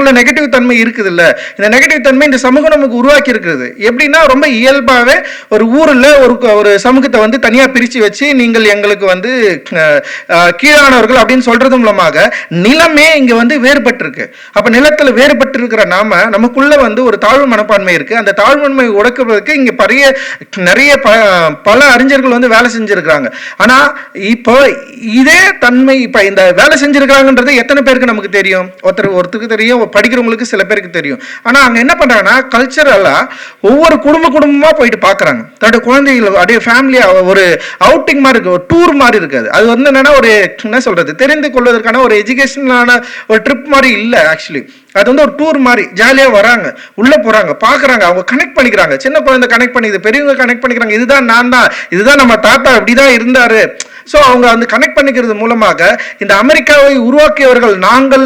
உள்ள நெகட்டிவ் தன்மை இருக்குது இல்ல, இந்த நெகட்டிவ் தன்மை இந்த சமூகம் நமக்கு உருவாக்கி இருக்கிறது. எப்படின்னா ரொம்ப இயல்பாவே ஒரு ஊர்ல ஒரு சமூகத்தை வந்து தனியா பிரிச்சு வச்சு நீங்கள் எங்களுக்கு வந்து கீழானவர்கள் அப்படின்னு சொல்றது மூலமாக நிலமே இங்க வந்து வேறுபட்டு இருக்கு. அப்ப நிலத்துல வேறுபட்டு இருக்கிற நாம நமக்குள்ள வந்து ஒரு தாழ்வு மனப்பான்மை இருக்கு. அந்த தாழ்வு மனப்பான்மை உடைக்கிறதுக்கு இங்க நிறைய பல அறிஞர்கள் வந்து வேலை செஞ்சிருக்காங்க. ஆனா இப்போ இதே தன்மை இப்ப இந்த வேலை செஞ்சிருக்காங்கன்றது எத்தனை பேருக்கு நமக்கு தெரியும்? ஒருத்தருக்கு தெரியும், படிக்கிறவங்களுக்கு சில பேருக்கு தெரியும். ஆனா அங்க என்ன பண்றாங்கன்னா கல்ச்சரலா ஒவ்வொரு குடும்பமா போயிட்டு பாக்குறாங்க. தன்னோட குழந்தைகள் அப்படியே ஃபேமிலியா ஒரு அவுட்டிங் மாதிரி இருக்கு, ஒரு டூர் மாதிரி இருக்காது. அது வந்து என்னன்னா ஒரு என்ன சொல்றது, தெரிந்து கொள்வதற்கான ஒரு எஜுகேஷனான ஒரு ட்ரிப் மாதிரி இல்ல. ஆக்சுவலி அது வந்து ஒரு டூர் மாதிரி ஜாலியா வராங்க, உள்ள போறாங்க, பாக்குறாங்க, அவங்க கனெக்ட் பண்ணிக்கிறாங்க. சின்ன குழந்தை கனெக்ட் பண்ணிக்குது, பெரியவங்க கனெக்ட் பண்ணிக்கிறாங்க. இதுதான் நான் தான், இதுதான் நம்ம தாத்தா இப்படிதான் இருந்தாரு. ஸோ அவங்க வந்து கனெக்ட் பண்ணிக்கிறது மூலமாக இந்த அமெரிக்காவை உருவாக்கியவர்கள் நாங்கள்